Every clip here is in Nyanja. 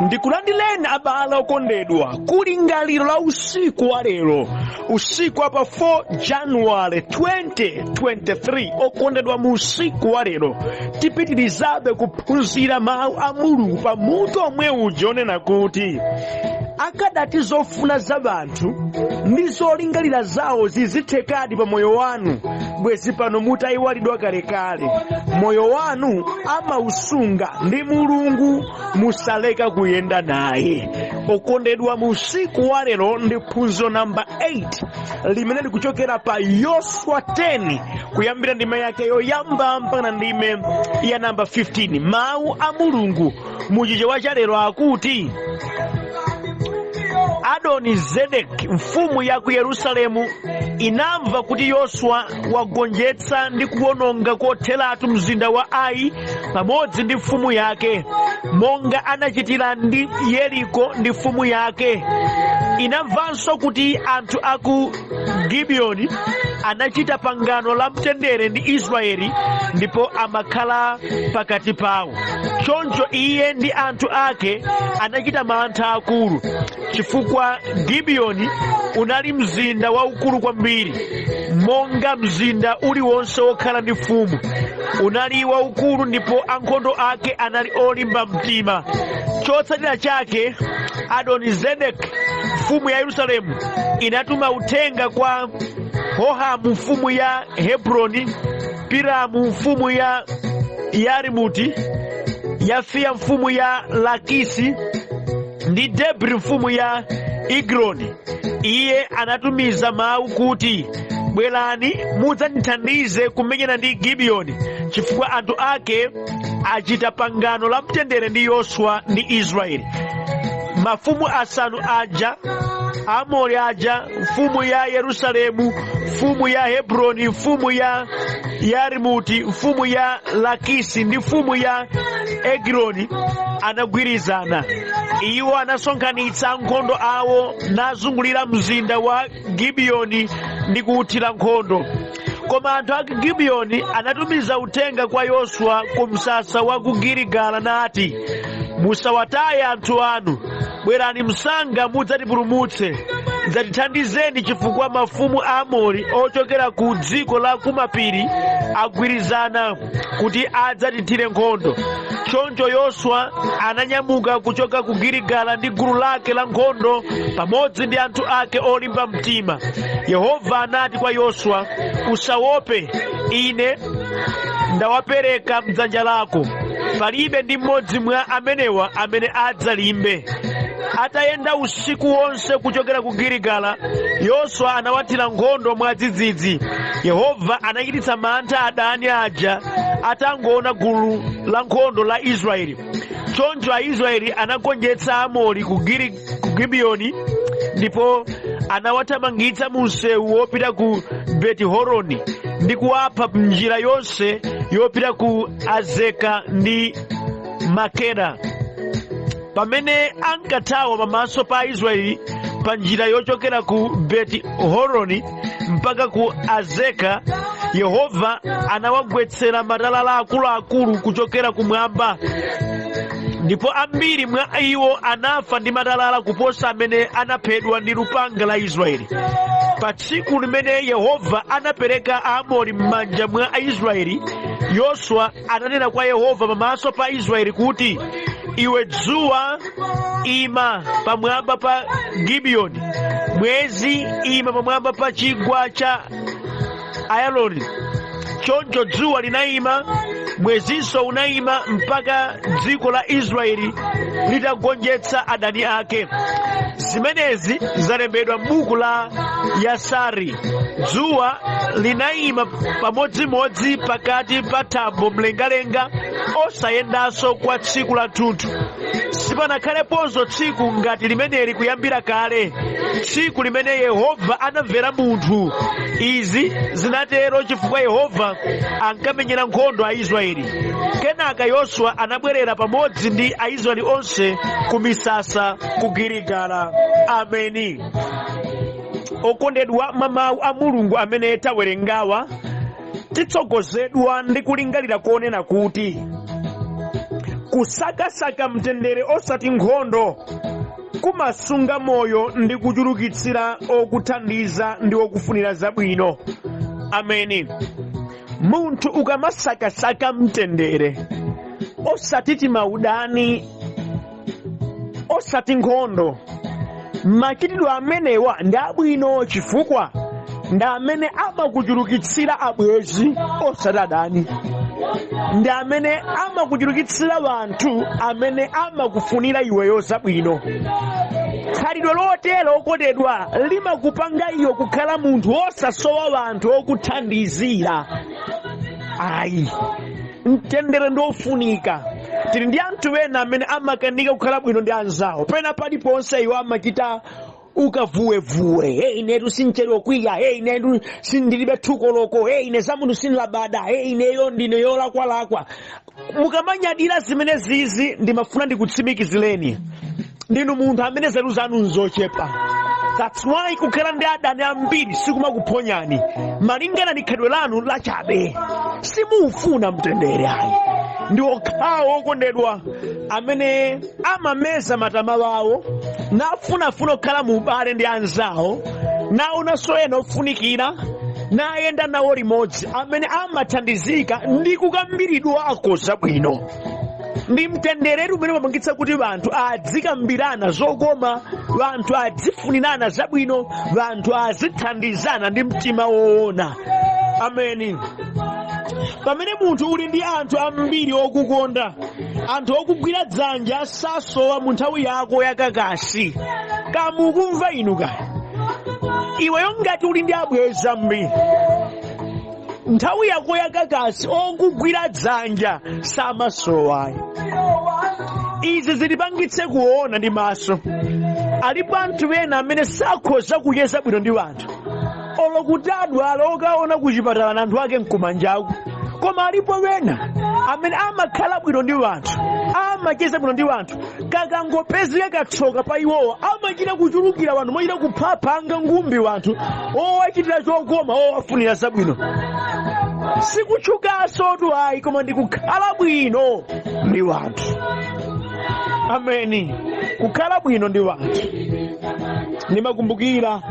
Ndikulandileni abale okondedwa kulingaliro la usiku wa lero, usiku wa pa 4 January 2023. Okondedwa mu usiku wa lero tipitirizabe kuphunzira mawu a Mulungu pa mutu omwe uja onena kuti akadati zofuna za banthu ndi zolingalira zawo zizithekadi pa moyo wanu, bwezi pano mutayiwalidwa kalekale. Moyo wanu amausunga ndi Mulungu, musaleka kuyenda naye. Okondedwa mu usiku wa lero ndi phunziro namba 8 limene likuchokera pa Yoswa 10 kuyambira ndime yake yoyamba mpaka ndime ya namba 15. Mawu a Mulungu muchichewa cha lero akuti Adoni-Zedeki mfumu ya ku Yerusalemu inamva kuti Yoswa wagonjetsa ndi kuwononga kotheratu mzinda wa Ai pamodzi ndi mfumu yake, monga anachitira ndi Yeriko ndi mfumu yake. Inamvanso kuti anthu aku Gibiyoni anachita pangano la mtendere ndi Israeli ndipo amakhala pakati pawo. Choncho iye ndi anthu ake anachita mantha akulu, chifukwa Gibiyoni unali mzinda waukulu kwambiri, monga mzinda uliwonse wokhala ndi mfumu. Unali waukulu ndipo ankhondo ake anali olimba mtima. Chotsatira chake, Adoni-Zedeki mfumu ya Yerusalemu inatuma uthenga kwa Hohamu mfumu ya Hebroni, Piramu mfumu ya Yarimuti, Yafia mfumu ya Lakisi ndi Debri mfumu ya Igroni. Iye anatumiza mawu kuti, bwerani mudzandithandize kumenyana ndi Gibiyoni, chifukwa anthu ake achita pangano la mtendere ndi Yoswa ndi Israeli. Mafumu asanu aja, Amori aja, mfumu ya Yerusalemu, mfumu ya Hebroni, mfumu ya Yarimuti, mfumu ya Lakisi ndi mfumu ya Egroni anagwirizana. Iwo anasonkhanitsa ankhondo awo nazungulira mzinda wa Gibiyoni ndi kuwuthira nkhondo. Koma anthu a Gibiyoni anatumiza uthenga kwa Yoswa ku msasa wa ku Giligala nati, musawataye anthu anu, bwerani msanga mudzatipulumutse. Dzatithandizeni chifukwa mafumu a Amori ochokera ku dziko la kumapiri agwirizana kuti adzatithire nkhondo. Choncho Yoswa ananyamuka kuchoka ku Giligala ndi gulu lake la nkhondo pamodzi ndi anthu ake olimba mtima. Yehova anati kwa Yoswa, usaope, ine ndawapereka m'dzanja lako. Palibe ndi mmodzi mwa amenewa amene adzalimbe. Atayenda usiku wonse kuchokera ku Giligala, Yoswa anawathira nkhondo mwadzidzidzi. Yehova anachititsa mantha adani aja atangoona gulu la nkhondo la Israeli. Choncho Aisraeli anagonjetsa Amori ku Gibiyoni ndipo anawathamangitsa mu msewu wopita ku Beti-Horoni ndi kuwapha m'njira yonse yopita ku Azeka ndi Makeda. Pamene ankathawa pamaso pa Israeli pa njira yochokera ku Beti-Horoni mpaka ku Azeka, Yehova anawagwetsera matalala akuluakulu kuchokera kumwamba, ndipo ambiri mwa iwo anafa ndi matalala kuposa amene anaphedwa ndi lupanga la Israeli. Pa tsiku limene Yehova anapereka Aamori m'manja mwa Aisraeli, Yoswa ananena kwa Yehova pamaso pa Israeli kuti, iwe dzuwa, ima pamwamba pa Gibiyoni, mwezi ima pamwamba pa chigwa cha Ayaloni. Choncho dzuwa linayima, mwezinso unayima mpaka dziko la Israeli litagonjetsa adani ake. Zimenezi zalembedwa m'buku la Yasari. Dzuwa linayima pamodzimodzi pakati pa thambo mlengalenga, osayendanso kwa tsiku la thunthu. Sipanakhaleponso tsiku ngati limeneli kuyambira kale, tsiku limene Yehova anamvera munthu. Izi zinatero chifukwa Yehova ankamenyera nkhondo Aisraeli. Kenaka Yoswa anabwerera pamodzi ndi Aisraeli onse ku misasa ku Giligala. Ameni. Okondedwa mawu a Mulungu amene tawerengawa, titsogozedwa ndi kulingalira kuonena kuti kusakasaka mtendere osati nkhondo kumasunga moyo ndi kuchulukitsira okuthandiza ndi okufunira zabwino. Ameni. Munthu ukamasakasaka mtendere osati timaudani, osati nkhondo, machitidwe amenewa ndi abwino chifukwa ndi amene amakuchulukitsira abwezi osati adani, ndi amene amakuchulukitsira wanthu amene amakufunira iweyo zabwino. Khalidwe lotero okondedwa limakupanga iwe kukhala munthu osasowa wanthu okuthandizira. Ayi, mtendere ndofunika. Tili ndi anthu ena amene amakanika kukhala bwino ndi anzawo, pena paliponse iwo amachita ukavuwevuwe. Inetu sinchero kwiya, inetu sindilibe thukoloko, ine za munthu sinilabada, ineyo ndine yolakwalakwa. Mukamanyadira zimene zizi ndimafuna ndikutsimikizireni ndinu munthu amene zeru zanu nzochepa. That's why kukhala ndi adani ambiri sikumakuphonyani malingana ndi khalidwe lanu lachabe. Simufuna mtendere. Ayi, ndi okhawo okondedwa amene amameza matama awo nafunafuna kukhala mu ubale ndi anzawo, naonanso ena ofunikira nayenda nawo limodzi, amene amathandizika ndi kukambiridwako zabwino. Ndi mtendere umene umapangitsa kuti wanthu adzikambirana zokoma, wanthu adzifunirana zabwino, wanthu azithandizana ndi mtima woona. Ameni. Pamene munthu uli ndi anthu ambiri okukonda, anthu okugwira dzanja sasowa mu nthawi yako yakakasi. Kamukumva inu kaya? Iweyo ngati uli ndi abwezi ambiri, nthawi yako yakakasi okugwira dzanja samasowa. Izi zilipangitse kuona ndi maso. Alipo anthu ena amene sakhoza kuyeza bwino ndi wanthu, olokuti adwala okaona kuchipatala na anthu ake mkumanjaku. Koma alipo wena amene amakhala bwino ndi wanthu, amacheza bwino ndi wanthu, kakangopezeka katsoka pa iwowo amachita kuchulukira wanthu, mochita kuphaphanga ngumbi wanthu owachitira chokoma, owafunira zabwino. Sikutchukanso tu ayi, koma ndikukhala bwino ndi wanthu. Ameni. Kukhala bwino ndi wanthu. Ndimakumbukira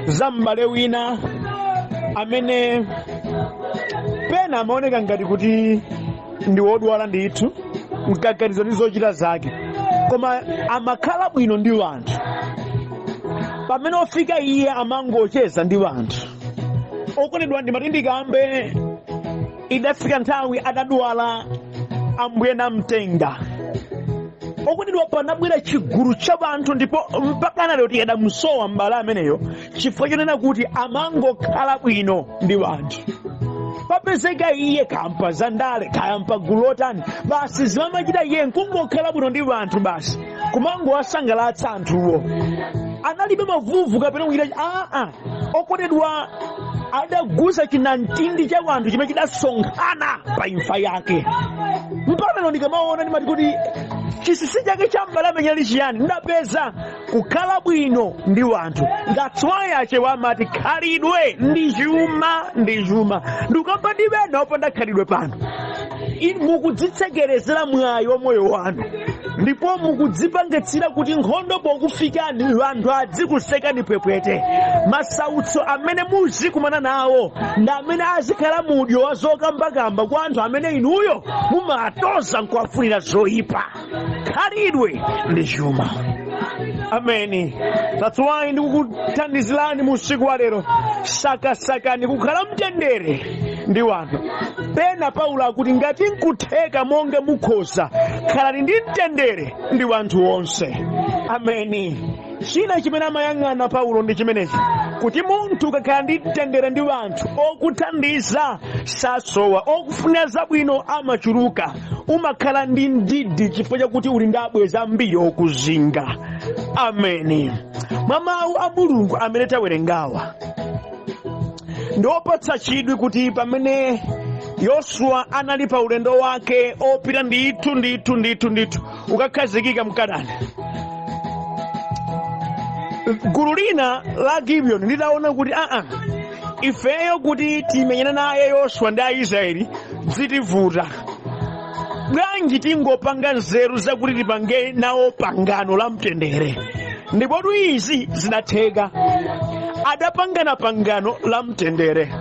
za m'bale wina amene pena amaoneka ngati kuti ndi wodwala ndithu, mkaganizo ndi zochita zake, koma amakhala bwino ndi wanthu. Pamene ofika iye amangocheza ndi wanthu. Okondedwa, ndimati ndikambe idafika nthawi adadwala, ambuye namtenga. Okondedwa, panabwera chigulu cha wanthu, ndipo mpaka lero tikadamusowa m'bale ameneyo chifukwa chonena kuti amangokhala bwino ndi wanthu. Papezeka iye kampa zandale, kayampa gulu lotani, basi zimamachita iye nkungokhala bwino ndi wanthu, basi kumangowasangalatsa anthuwo. Analibe mavuvu kapena kuchita okondedwa, adagusa chinamtindi cha wanthu chimene chidasonkhana pa imfa yake. Mpaka lero ndikamaona ndimati kuti chisisi chake cha m'bale amene ali chiyani? Ndapeza kukhala bwino ndi wanthu. That's why achewa amati khalidwe ndi chuma, ndi chuma. Ndikamba ndi bena opanda khalidwe pano, mukudzitsekerezera mwayi wa moyo wanu, ndipo mukudzipangitsira kuti nkhondo pokufikani wanthu adzikusekani pwepwete. Masautso amene muzikumana nawo ndi amene azikhala mudyo wa zokambakamba kwa anthu amene inuyo mumatoza nkuwafunira zoyipa. Khalidwe ndi chuma. Ameni. That's why ndikukuthandizirani mu usiku wa lero, sakasakani kukhala mtendere ndi wanthu. Pena Paulo akuti ngati nkutheka monga mukhoza, khalani ndi mtendere ndi wanthu onse. Ameni. China chimene amayang'ana Paulo ndi chimenechi, kuti munthu ukakhala ndi mtendere ndi wanthu, okuthandiza sasowa, okufunira zabwino amachuluka, umakhala ndi ndidi chifukwa chakuti uli ndi abwezi ambiri okuzinga. Ameni. Mwa mawu a Mulungu amene tawerengawa, ndiopatsa chidwi kuti pamene Yoswa anali pa ulendo wake opita ndithu ukakhazikika mkadani, gulu lina la Gibeoni litaona kuti ifeyo kuti timenyane naye Yoswa ndi Aisraeli zitivuta, bwanji tingopanga nzeru zakuti tipange nawo pangano la mtendere. Ndipo izi zinatheka. Adapangana pangano la mtendere.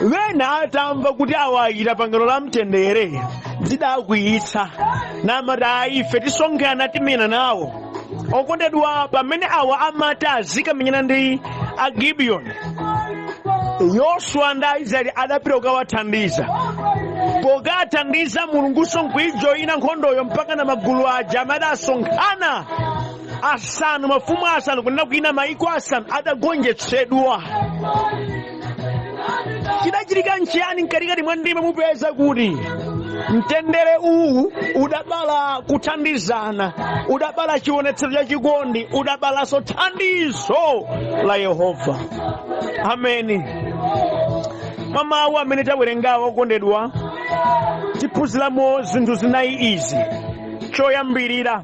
Wena atamva kuti awayira pangano la mtendere zidakwiyitsa namata ife tisongana timena nawo. Okondedwa, pamene awa amati azikamenyana ndi Agibiyoni, Yoswa ndi Aisraeli adapita kukawathandiza. Pokathandiza Mulungunso nkuijoyina nkhondoyo mpaka na magulu aja amene asonkhana asanu, mafumu asanu kunena kuina maiko asanu adagonjetsedwa. Chidachitika nchiyani mkatikati mwa ndima mupeza kuti mtendere uwu udabala kuthandizana, udabala chionetsero cha chikondi, udabalanso thandizo la Yehova. Ameni. Mamawu amene tawerengawo okondedwa, tiphunziramo zinthu zinayi izi. Choyambirira,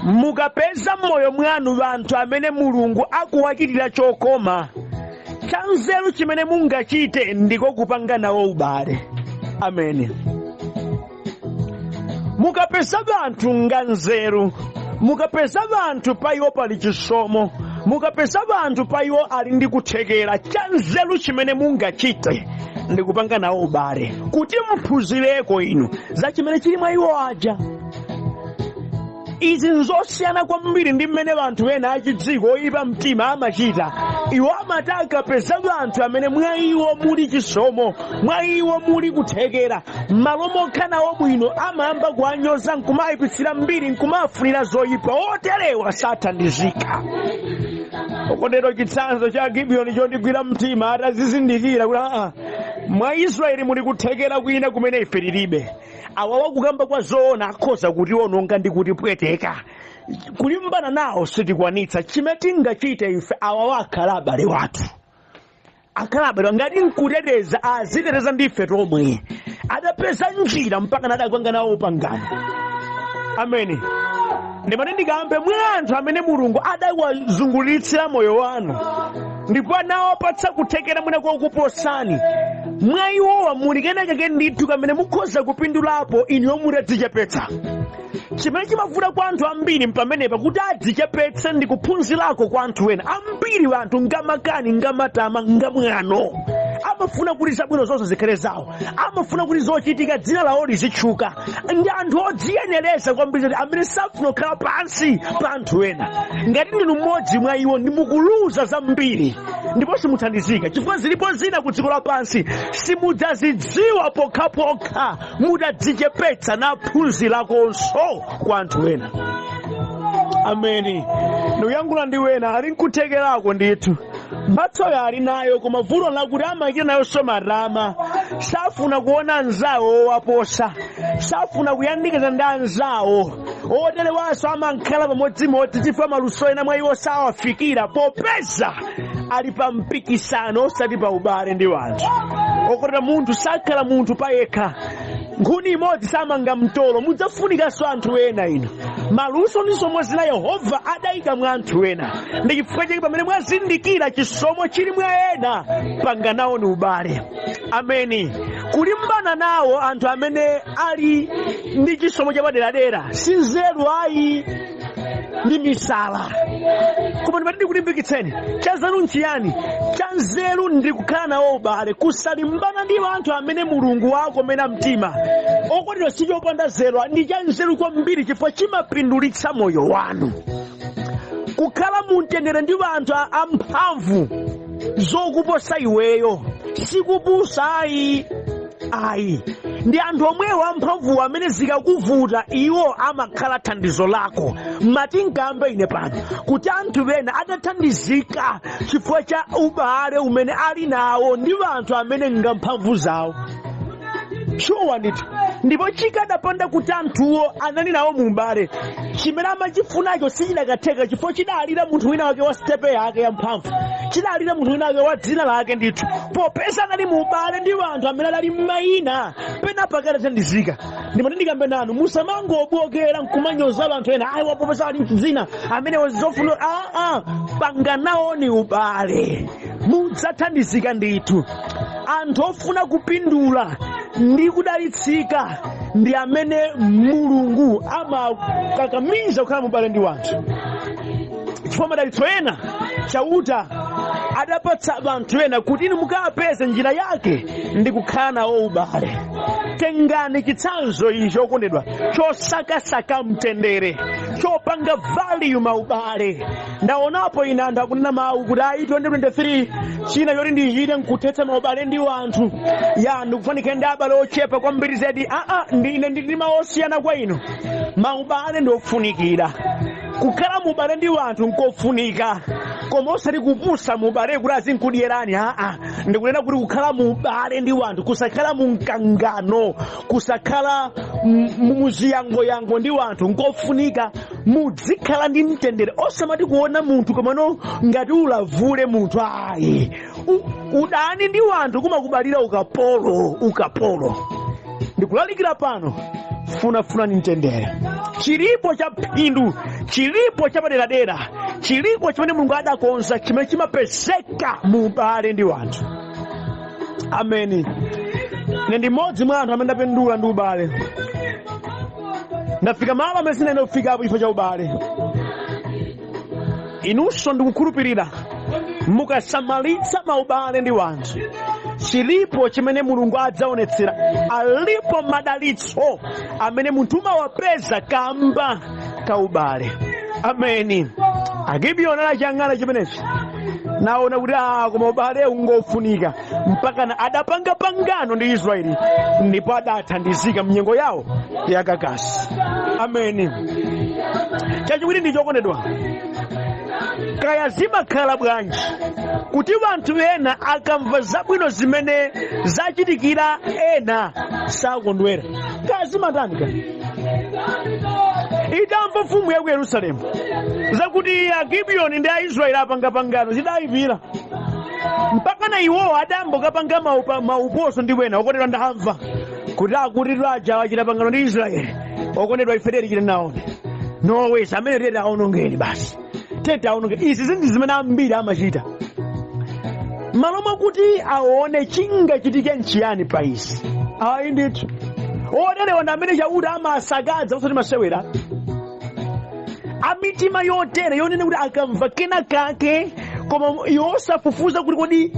mukapeza m'moyo mwanu anthu amene Mulungu akuwachitira chokoma, chanzeru chimene mungachite ndiko kupanga nawo ubale. Ameni. Mukapeza anthu nganzeru, mukapeza anthu pa iwo pali chisomo, mukapeza anthu pa iwo ali ndi kuthekera, chanzeru chimene mungachite ndi kupanga nawo ubale, kuti muphunzireko inu za chimene chili mwa iwo aja. Izi nzosiyana kwambiri ndi mmene anthu ena achidziko oyipa mtima amachita. Iwo amati akapeza anthu amene mwa iwo muli chisomo, mwa iwo muli kuthekera, malo mokhala nawo bwino amayamba kuwanyoza nkumayipitsira mbiri nkumafunira zoyipa. Oterewa sathandizika. Okondedwa, chitsanzo cha Agibiyoni chondigwira mtima atazizindikira kuti mwa Israeli muli kuthekera kwina kumene ife tilibe. Awa wakukamba kwa zoona akhoza kutiononga ndi kutipweteka. Kulimbana nawo sitikwanitsa. Chimene tingachite ife awa wakhala abale wathu. Akhala abale ngati nkuteteza aziteteza ndife tomwe. Adapeza njira mpaka nadapanga nawo pangano. Ameni. Ndimati ndikambe mwa anthu amene Mulungu adawazungulitsira moyo wanu, ndipo anawapatsa kuthekera mwina kuposani. Mwa iwowa muli kenakake ndithu kamene mukhoza kupindulapo inu mutadzichepetsa. Chimene chimavuta kwa anthu ambiri mpamenepa kuti adzichepetse ndi kuphunzirako kwa anthu ena. Ambiri anthu ngamakani, ngamatama, ngamwano amafuna kuti zabwino zonse zikhale zawo, amafuna kuti zochitika dzina lawo lizitchuka. Ndi anthu odziyenereza kwambiri amene safuna kukhala pansi pa anthu ena. Ngati ndinu mmodzi mwa iwo ndimukuluza zambiri ndipo simuthandizika, chifukwa zilipo zina ku dziko lapansi simudzazidziwa pokhapokha mutadzichepetsa naphunzirakonso kwa anthu ena. Ameni. Ndikuyankhula ndi wena ali nkuthekerako ndithu. Mphatsoyo ali nayo koma vuto lakuti amakira nayo somarama. Safuna kuona anzawo waposa, safuna kuyandikiza ndi anzawo. Oterewanso amakhala pamodzimodzi chifukwa maluso ena mwa iwo sawafikira popeza ali pa mpikisano osati pa ubale ndi wanthu. Okotera munthu sakhala munthu payekha. Nkhuni imodzi samanga mtolo, mudzafunikanso anthu ena inu. Maluso ndi somo zina Yehova adayika mwa anthu ena. Ndi chifukwa chake pamene mwazindikira chisomo chili mwa ena, panga nawo ni ubale. Ameni. Kulimbana nawo anthu amene ali ndi chisomo chapaderadera si nzeru ayi, ndi misala. Koma ndimati ndikulimbikitseni, chanzeru nchiyani? Chanzeru ndi kukhala nawo ubale, kusalimbana ndi anthu amene Mulungu wakomera mtima. Okondedwa, sichopanda nzeru, ndi chanzeru kwambiri chifukwa chimapindulitsa moyo wanu. Kukhala mumtendere ndi anthu amphamvu zokuposa iweyo sikupusa ayi. Ndi anthu omwewo amphamvu amene zikakuvuta iwo amakhala thandizo lako. Matingambe ine pano kuti anthu ena adathandizika chifukwa cha ubale umene ali nawo ndi anthu amene ngamphamvu zawo. Shuwa ndithu. Ndipo chikadapanda kuti anthuwo anali nawo mu ubale, chimene amachifunacho sichidakatheka chifukwa chidalira munthu wina wake wa stepe yake yamphamvu, chidalira munthu wina wake wa dzina lake ndithu. Popeza anali mu ubale ndi anthu amene ali m'mayina pena pakadathandizika. Ndimati ndikambe nanu musamangobwokera nkumanyoza anthu ena ayi wapopeza ali mdzina amene wazofuna. Panga nawo ni ubale, mudzathandizika ndithu. Anthu ofuna kupindula ndi kudalitsika ndi amene Mulungu amakakamiza kukhala mubale ndi wanthu. Chifukwa madalitso ena chauta adapatsa anthu ena kuti inu mukapeze njira yake ndi kukhala nawo ubale. Tengani chitsanzo ichi okondedwa chosakasaka mtendere, chopanga value maubale. Ndaonapo ine anthu akunena mawu kuti ayi 2023 china yoti ndichite nkuthetsa maubale ndi wanthu ya ndikufanika ndi abale ochepa kwambiri zedi. Ndine ndi mawu osiyana kwa inu. Maubale ndi ofunikira. Kukhala mubale ndi wanthu nkofunika, koma osati kupusa mubale kuti azinkudyerani. Ndikunena kuti kukhala mubale ndi wanthu, kusakhala mumkangano, kusakhala muziyangoyango ndi wanthu nkofunika. Muzikhala ndi mtendere, osamati kuona munthu komano ngati ulavule munthu. Ayi, udani ndi wanthu kumakubalira ukapolo. Ndikulalikira pano, funani mtendere. Chilipo cha phindu, chilipo cha paderadera, chilipo chimene Mulungu adakonza chimene chimapezeka mubale ndi wanthu. Ameni. Ine ndi mmodzi mwa anthu amene ndapindula ndi ubale. Ndafika malo amene sinayenera kufikapo chifukwa cha ubale. Inunso ndikukhulupirira mukasamalitsa maubale ndi wanthu, chilipo chimene Mulungu adzaonetsera. Alipo madalitso amene munthu umawapeza kamba ka ubale. Ameni. Agibiyoni anachiyang'ana chimenechi naona kuti koma ubale ungofunika mpaka adapanga pangano ndi Israeli ndipo adathandizika mnyengo yawo yakakasi. Ameni. Chachiwiri ndi chokondedwa, kaya zimakhala bwanji kuti wanthu ena akamva zabwino zimene zachitikira ena sakondwera? Kaya zimatandika itamva mfumu ya ku Yerusalemu zakuti Agibiyoni ndi Aisraeli apanga pangano, zidayipira mpaka na iwowo adambokapanga mauposo ndi wena. Okondedwa ndamva kuti akuti aja achita pangano ndi Israeli. Okondedwa ife tichite naone nowe amene tete aonongeni basi, tete aonongeni. Izi zinthu zimene ambiri amachita malo mwakuti aone chingachitike nchiyani pa izi. Ayi ndithu oterewa ndi amene chauta amasakaza osati masewera. Amitima yotere yonena kuti akamva kena kake koma yosafufuza kuti kodi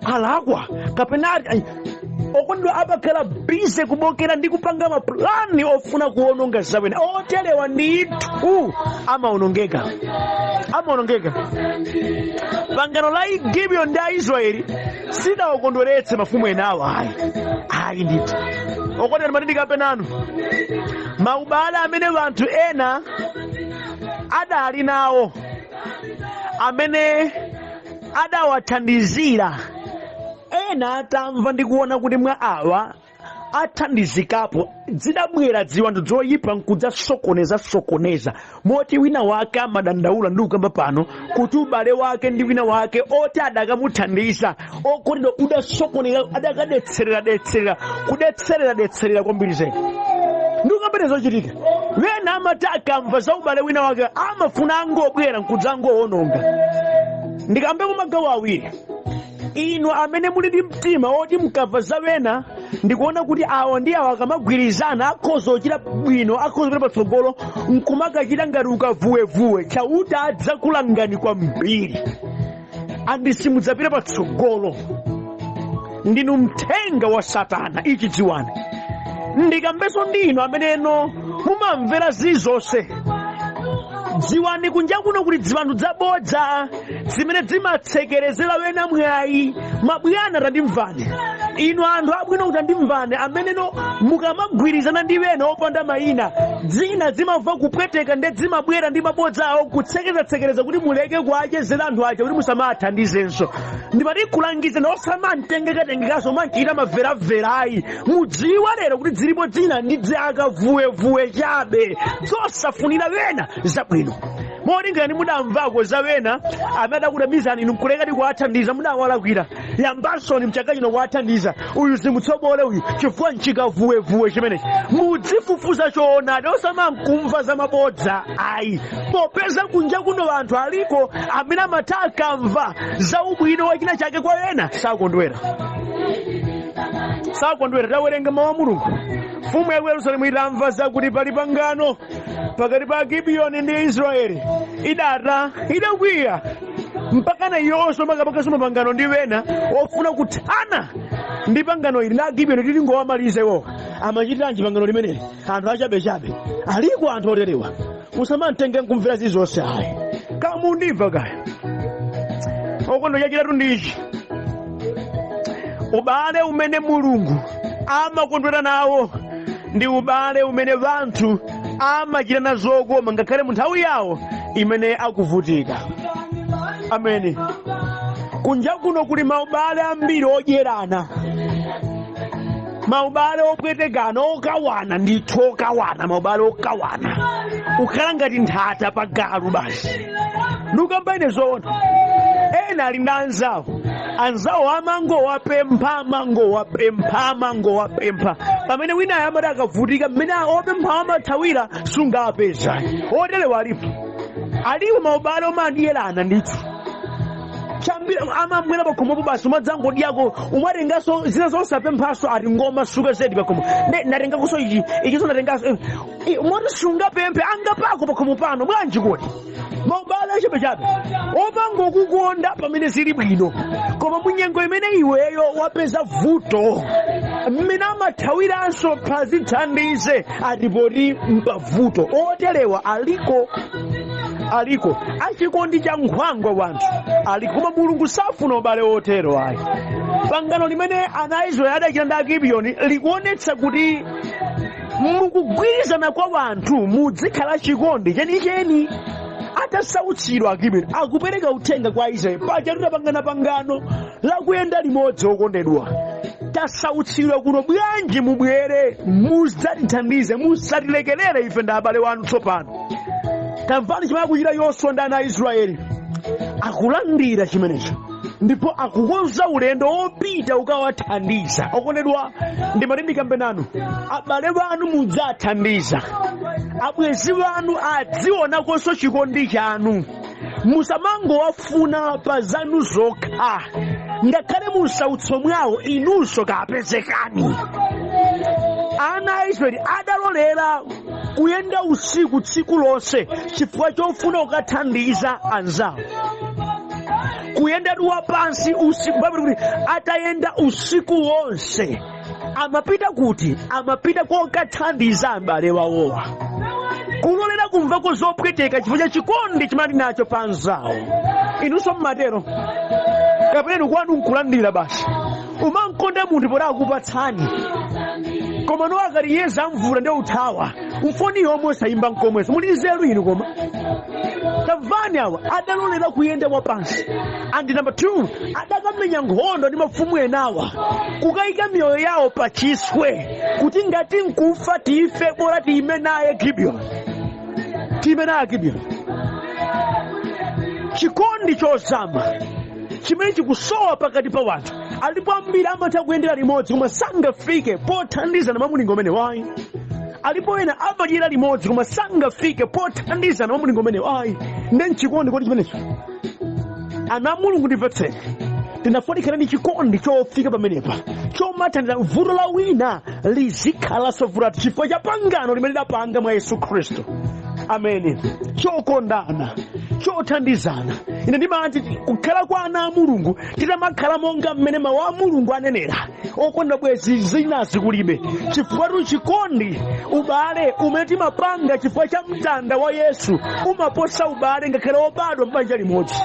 alakwa kapena okondedwa amakhala bize kubokera ndi kupanga maplani ofuna kuononga zawena. Oterewa ndithu amaonongeka. Pangano la Gibiyoni ndi Aisraeli sidawakondweretse mafumu enawo. Ayi ndithu okondedwa matindikape nanu maubale amene wanthu ena adali nawo, amene adawathandizira. Ena atamva ndi kuona kuti mwa awa athandizikapo zidabwera ziwanthu zoyipa nkudzasokoneza moti wina wake amadandaula ndi kukamba pano kuti ubale wake ndi wina wake oti adakamuthandiza okondedwa udasokonera, adakadetserera kwambiri zedi. Ndikukambira zochitika wena amati akamva za ubale wina wake amafuna angobwera nkudzangoononga. Ndikambe kumagawo awiri. Inu amene muli ndi mtima oti mkamva za wena ndikuona kuti awa ndi awa akamagwirizana akhoza kuchita bwino, akhoza kupita patsogolo, nkumakachita ngati ukavuwevuwe, chauta adzakulangani kwambiri andisimudzapita patsogolo. Ndinu mthenga wa Satana, ichi dziwani. Ndikambenso ndinu ameneno mumamvera zizonse, dziwani kunja kuno kuti ziwanthu zabodza zimene zimatsekerezera wena mwayi. Mabwana tandimvani inu anthu abwino kuti andimvane ameneno mukamagwirizana ndi wena opanda mayina, dzina zimamva kupweteka ndi zimabwera ndi mabodza awo kutsekereza kuti muleke kuachezera anthu aja kuti musamathandizenso. Ndimatikulangiza osamamtengekatengekaso manchita mamveramverayi. Mudziwa lero kuti zilipo dzina ndi akavuwevuwe chabe zosafunira wena zabwino. Molingana mudamvako za wena amene adakutamizani inu nkuleka ndi kuwathandiza mudawalakwira. Yambasoni mchaka chino kuwathandiza uyu simutsobole uyu chifukwa nchikavuwevuwe chimenechi. Mudzifufuza choonadi osamamkumva za mabodza. Ayi, popeza kunja kuno anthu aliko amene amati akamva za ubwino wa china chake kwa wena sakondwera. Tawerenga mawu a Mulungu mfumu ya ku Yerusalemu itamva zakuti pali pangano pakati pa Gibiyoni ndi Israeli, idakwiya mpakana Yoswa makapakaso mapangano ndi wena ofuna kuthana ndi pangano ili na Gibiyoni tili ngowamaliza iwo. Amachitiranji pangano limeneli? Anthu achabechabe. Aliko anthu oterewa. Musamamtenge nkumvera zizonse ayi. Kamundimva kaya. Okondo chachitatu ndichi. Ubale umene Mulungu amakondwera nawo ndi ubale umene vanthu amachita nazo koma ngakhale mu nthawi yawo imene akuvutika. Ameni. Kunja kuno kuli maubale ambiri odyerana, maubale opwetekana, okawana ndithu okawana, maubale okawana ukhala ngati nthata pa galu basi. Ndikamba ine zoona. Ena ali ndi anzawo amangowapempha pamene wina amati akavutika mmene opempha amathawira sungapeza. Oterewa alipo maubale omadyerana ndithu. Chambira amamwera pakhomopo basi umadzangodyako umatengaso zina zonse apemphaso ati ngoma suka zedi pakhomo natengakuso ichiso natengaso umati sungapemphe angapako pakhomo pano bwanji kuti maubale achabechabe omangokukonda pamene zili bwino koma munyengo imene iweyo wapeza vuto mmene amathawiranso pazithandize atipoti mpavuto. Oterewa aliko achikondi cha nkhwangwa wanthu aliko, koma Mulungu safuna ubale otero ayi. Pangano limene ana Israeli adachita ndi Agibiyoni likuonetsa kuti mukugwirizana kwa wanthu muzikhala chikondi chenicheni. Atasautsidwa Agibiyoni akupereka uthenga kwa Israeli paja tutapangana pangano lakuyenda limodzi okondedwa. Tasautsidwa kuno bwanji mubwere mudzatithandize musatilekerere ife ndi abale wanu tsopano. Tamvani chimene akuchita Yoswa ndi ana a Israeli. Akulandira chimenecho ndipo akukonza ulendo opita ukawathandiza. Okondedwa ndimati ndikambe nanu abale banu mudzathandiza, abwezi banu adzionakonso chikondi chanu. Musamangowafuna pa zanu zokha, ngakhale musautso mwawo inunso kapezekani. Ana a Israeli adalolera kuyenda usiku tsiku lonse chifukwa chofuna kukathandiza anzawo. Kuyenda duwa pansi usiku, Bible atayenda usiku wonse. Amapita kuti? Amapita kokathandiza abale wawowa. Kulolera kumvako zopweteka chifukwa cha chikondi chimene nacho pa anzawo. Inunso mmatero kapena kwanu nkulandira basi. Umankonda munthu poti akupatsani koma no akaliyeza mvula ndi uthawa mfoni yomwe sayimba nkomwezi. Muli nzeru inu koma. Tamvani awa adalolera kuyenda wapansi. And number 2, adakamenya nkhondo ndi mafumu enawa kukayika miyoyo yawo pa chiswe kuti ngati nkufa tife bora tiyime naye Gibiyoni. Chikondi chozama chimene chikusowa pakati pa wanthu. Alipo ambiri amatha kuyendera limodzi koma sangafike pothandizana mwa mulingo umene wayi. Alipo ena amadyera limodzi koma sangafike pothandizana mwa mulingo umene wayi. Ndi chikondi kodi chimenecho. Ana Mulungu ndimvetseni. Tinafunikira ndi chikondi chofika pamenepa chomathandiza vuto la wina lizikhalanso vuto chifukwa cha pangano limene lidapanga mwa Yesu Khristu. Ameni. Chokondana, chothandizana. Ine ndimati kukhala kwa ana a Mulungu titamakhala monga mmene mawu a Mulungu anenera. Okonda bwezi zinazi kulibe chifukwa chikondi ubale umene timapanga chifukwa cha mtanda wa Yesu umaposa ubale ngakhale obadwa m'banja limodzi.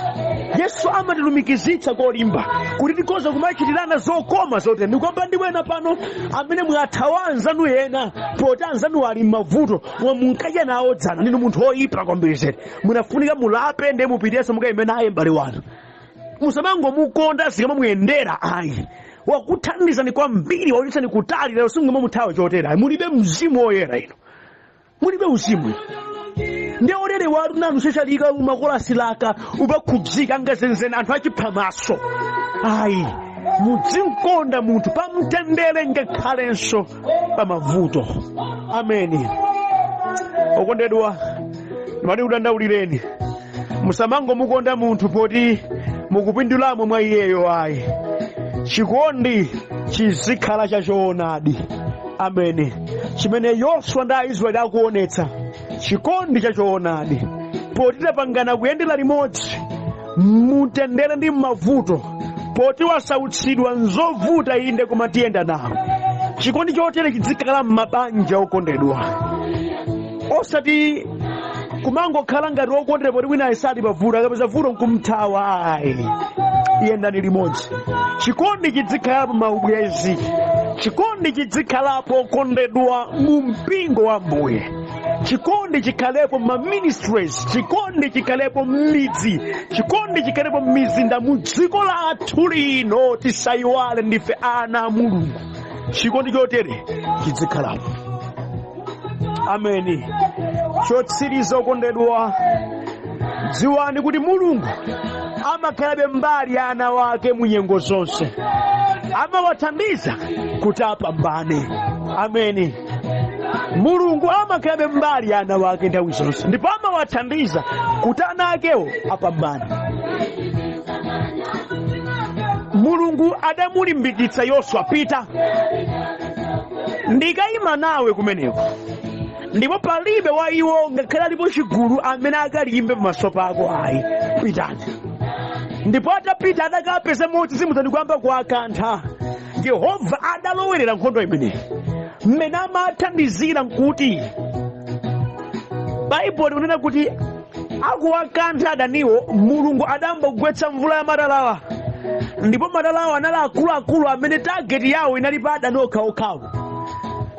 Yesu amatilumikizitsa kolimba kuti tikhoza kumachitirana zokoma zote. Ndikwamba ndiwena pano amene mwathawa anzanu ena poti anzanu ali m'mavuto munkadya nawo dzana ndinu munthu oyipa kwambiri zedi. Munafunika mulape ndi mupitirenso mukayime naye m'bale wanu. Musamangomukonda zikamamuyendera ayi. Wakuthandizani kwambiri wakuchitsani kutali lero simumamuthawa chotera. Mulibe mzimu woyera ino. Mulibe uzimu. Ndi orere watu nanu sheshalika umakolasi laka ubakhudzika ngazenzeni anthu achiphamaso. Ayi. Mudzinkonda munthu pamtendere ngakhalenso pamavuto. Ameni. Okondedwa ndimati kudandaulireni. Musamangomukonda munthu poti mukupindulamo mwa iyeyo ayi. Chikondi chizikhala cha choonadi. Ameni. Chimene Yoswa ndi Aisraeli akuonetsa chikondi cha choonadi, poti tapangana kuyendera limodzi mutendere ndi mavuto, poti wasautsidwa nzovuta inde koma tiyenda nawo. Chikondi chotere chizikhala m'mabanja okondedwa, osati kumangokhala ngati okondedwa poti wina asali pavuto akapeza vuto nkumthawa. Ayi, yendani limodzi. Chikondi chizikhalapo maubwezi, chikondi chizikhalapo okondedwa mu mpingo wa Ambuye, chikondi chikhalepo ma ministries, chikondi chikhalepo m'midzi, chikondi chikhalepo m'mizinda mu dziko lathu lino. Tisayiwale ndife ana a Mulungu. Chikondi chotere chizikhalapo. Ameni. Chotsiriza okondedwa, dziwani kuti Mulungu amakhalabe mbali ya ana wake mu nyengo zonse, amawathandiza kuti apambane. Ameni. Mulungu amakhalabe mbali ya ana wake nthawi zonse, ndipo amawathandiza kuti ana akewo apambane. Mulungu adamulimbikitsa Yoswa, pita ndikayima nawe kumeneko, ndipo palibe wa iwo ngakhale alipo chigulu amene akalimbe pamaso pako. Ayi, pitani. Ndipo atapita adakapeza motsi mutandikuyamba kuwakantha. Yehova adalowerera nkhondo imeneyi. Mmene amathandizira nkuti Baibulo likunena kuti akuwakantha adaniwo, Mulungu adamba kugwetsa mvula ya madalawa, ndipo madalawa anali akuluakulu amene tageti yawo inali pa adani okhaokhawo.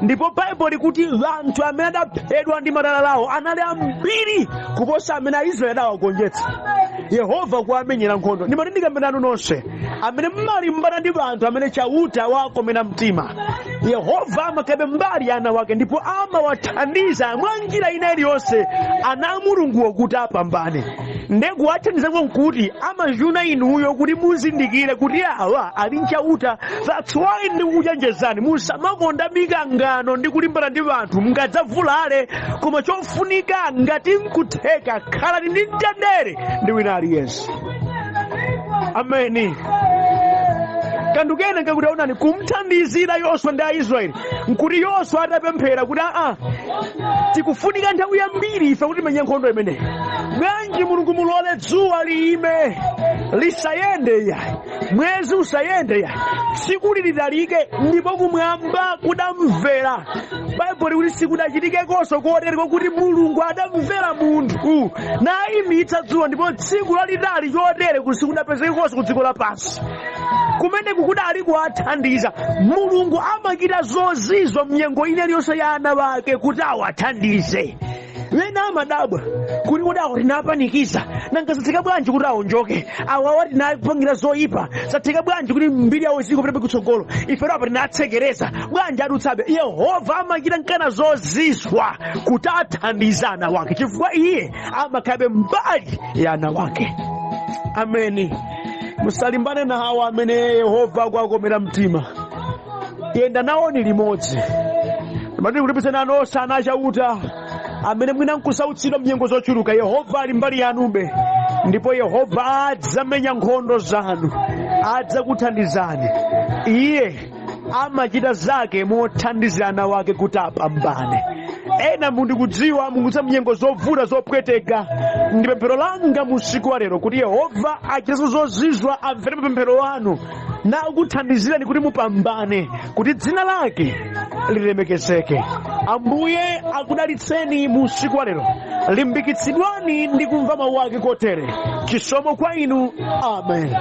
Ndipo Baibulo likuti anthu amene adaphedwa ndi madalawo anali ambiri kuposa amene Aisraeli adawagonjetsa. Yehova kuwamenyera nkhondo. Ndimati ndikambiranu nonse amene mmalimbana ndi anthu amene chauta wakomera mtima, Yehova amakhalabe mbali ya ana wake, ndipo amawathandiza mwa njira ina iliyonse ana a Mulunguwo kuti apambane. Ndikuwathandizako nkuti amachuna inuyo kuti muzindikire kuti awa ali nchauta. That's why ndikukuchenjezani musamakonda mikangano ndi kulimbana ndi anthu mungadzavulale, koma chofunika ngati nkutheka khalani ndi mtendere ndi wina aliyense. Ameni. Kanthu kena kakuti aonani kumthandizira Yoswa ndi Aisraeli nkuti Yoswa atapemphera kuti tikufunika nthawi yambiri ife kuti timenye nkhondo imeneyi. Bwanji Mulungu mulole dzuwa liyime lisayende yayi, mwezi usayende yayi, tsiku litalike ndipo kumwamba kudamvera. Baibulo likuti sikudachitikekonso kotereko kuti Mulungu adamvera munthu nayimitsa dzuwa, ndipo tsiku lalitali chotere kuti sikudapezekekonso ku dziko lapansi. Kumene kukudali kuwathandiza. Mulungu amachita zozizwa mnyengo ina iliyonse ya ana wake kuti awathandize. Wena amadabwa kuti awo tinapanikiza, nanga zatheka bwanji kuti awonjoke, awawa tinapangira zoyipa, zatheka bwanji kuti mbiri yawo isikopitabe kutsogolo, ifero apa tinatsekereza bwanji adutsabe. Yehova amachita nkana zozizwa kuti athandize ana wake, chifukwa iye amakhalabe mbali ya ana wake. Ameni. Musalimbane na hawa amene Yehova akuwakomera mtima, yenda nawo ni limodzi. Mati kulipitsana nonse ana achauta amene mwina nkusautsidwa mnyengo zochuluka. Yehova ali mbali yanube, ndipo Yehova adzamenya nkhondo zanu, adzakuthandizani. Iye amachita zake mothandizira ana wake kuti apambane. Ena mundikudziwa mungutsa mnyengo zovuta zopweteka. Ndi pemphero langa musiku wa lero kuti Yehova achiteso zozizwa, amvere pemphero wanu na akuthandizirani kuti mupambane, kuti dzina lake lilemekezeke. Ambuye akudalitseni musiku wa lero. Limbikitsidwani ndi kumva mawu ake kotere. Chisomo kwa inu. Amen.